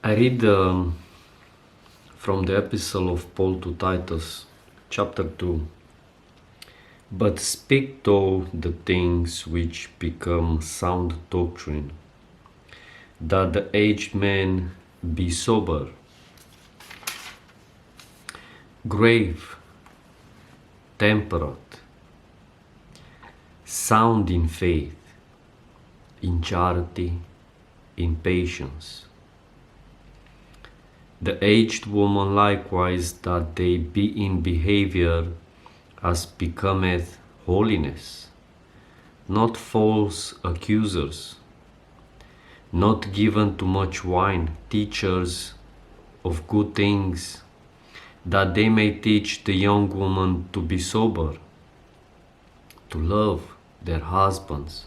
I read from the Epistle of Paul to Titus, chapter 2. But speak thou the things which become sound doctrine, that the aged man be sober, grave, temperate, sound in faith, in charity, in patience. The aged woman likewise, that they be in behaviour as becometh holiness, not false accusers, not given to much wine, teachers of good things, that they may teach the young woman to be sober, to love their husbands,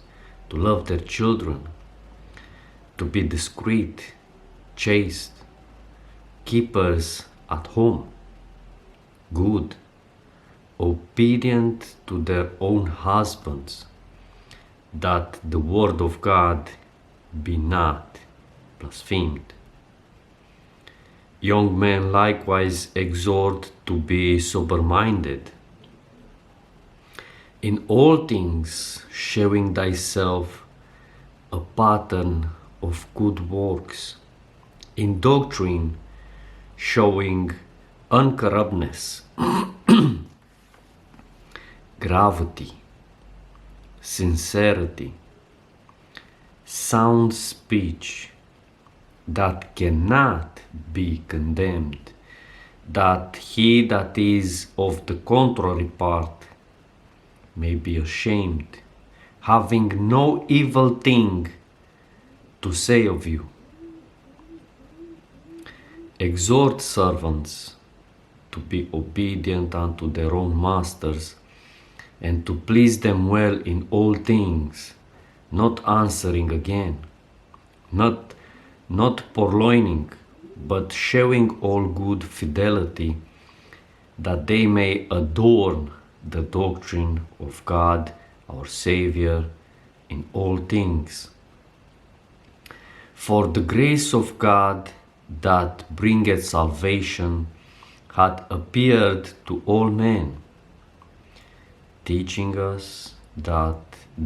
to love their children, to be discreet, chaste, keepers at home, good, obedient to their own husbands, that the word of God be not blasphemed. Young men likewise exhort to be sober-minded, in all things shewing thyself a pattern of good works, in doctrine showing uncorruptness, gravity, sincerity, sound speech, that cannot be condemned, that he that is of the contrary part may be ashamed, having no evil thing to say of you. Exhort servants to be obedient unto their own masters, and to please them well in all things, not answering again, not purloining, but shewing all good fidelity, that they may adorn the doctrine of God our Saviour in all things. For the grace of God that bringeth salvation hath appeared to all men, teaching us that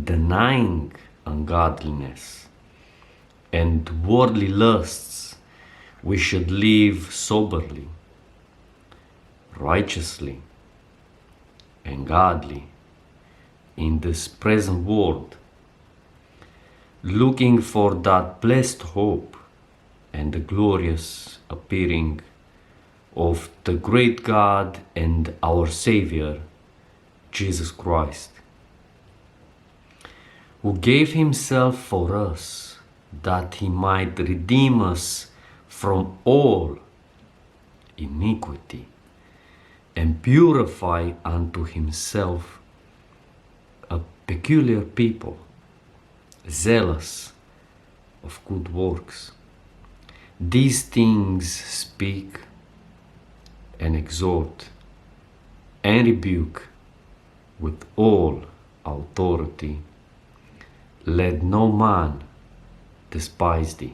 denying ungodliness and worldly lusts, we should live soberly, righteously, and godly in this present world, looking for that blessed hope and the glorious appearing of the great God and our Saviour, Jesus Christ, who gave himself for us, that he might redeem us from all iniquity, and purify unto himself a peculiar people, zealous of good works. These things speak and exhort and rebuke with all authority. Let no man despise thee.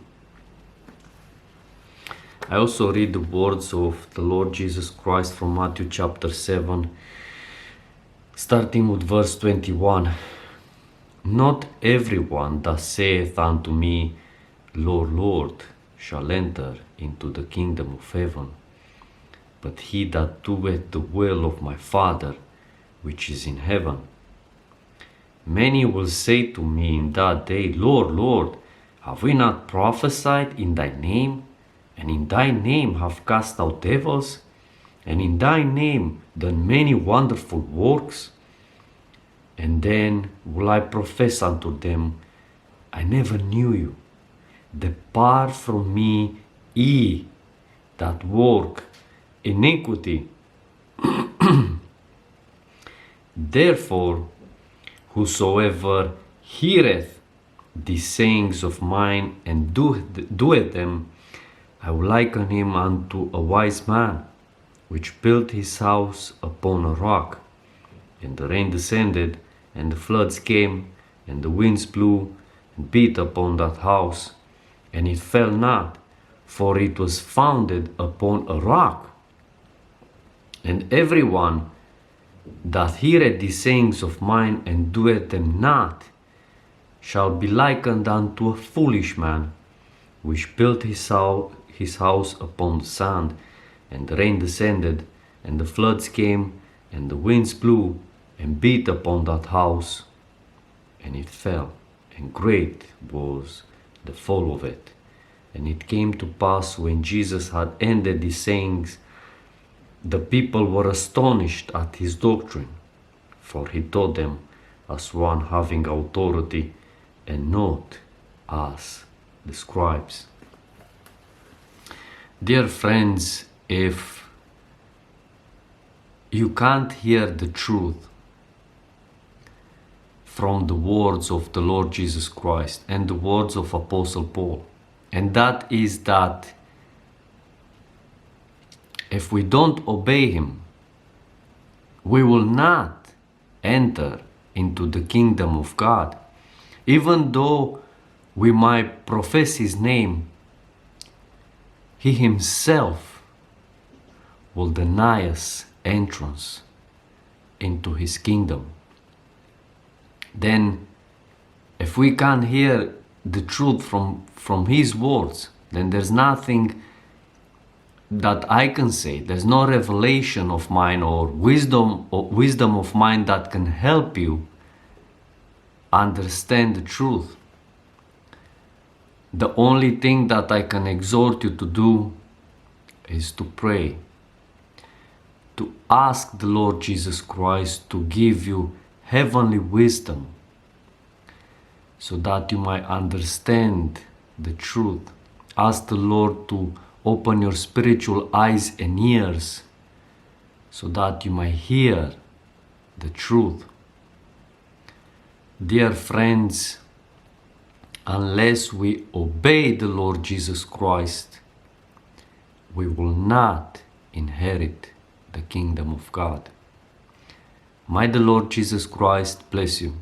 I also read the words of the Lord Jesus Christ from Matthew chapter 7, starting with verse 21. Not everyone that saith unto me, Lord, Lord, shall enter into the kingdom of heaven, but he that doeth the will of my Father which is in heaven. Many will say to me in that day, Lord, Lord, have we not prophesied in thy name, and in thy name have cast out devils, and in thy name done many wonderful works? And then will I profess unto them, I never knew you. Depart from me, ye that work iniquity. Therefore, whosoever heareth these sayings of mine and doeth them, I will liken him unto a wise man, which built his house upon a rock. And the rain descended, and the floods came, and the winds blew and beat upon that house, and it fell not, for it was founded upon a rock. And everyone that heareth these sayings of mine and doeth them not shall be likened unto a foolish man, which built his house upon the sand, and the rain descended, and the floods came, and the winds blew, and beat upon that house, and it fell, and great was the fall of it. And it came to pass, when Jesus had ended these sayings, the people were astonished at his doctrine, for he taught them as one having authority, and not as the scribes. Dear friends, if you can't hear the truth from the words of the Lord Jesus Christ and the words of Apostle Paul, and that is that if we don't obey him, we will not enter into the kingdom of God. Even though we might profess his name, he himself will deny us entrance into his kingdom. Then, if we can't hear the truth from his words, then there's nothing that I can say. There's no revelation of mine or wisdom of mine that can help you understand the truth. The only thing that I can exhort you to do is to pray, to ask the Lord Jesus Christ to give you heavenly wisdom, so that you might understand the truth. Ask the Lord to open your spiritual eyes and ears, so that you might hear the truth. Dear friends, unless we obey the Lord Jesus Christ, we will not inherit the kingdom of God. May the Lord Jesus Christ bless you.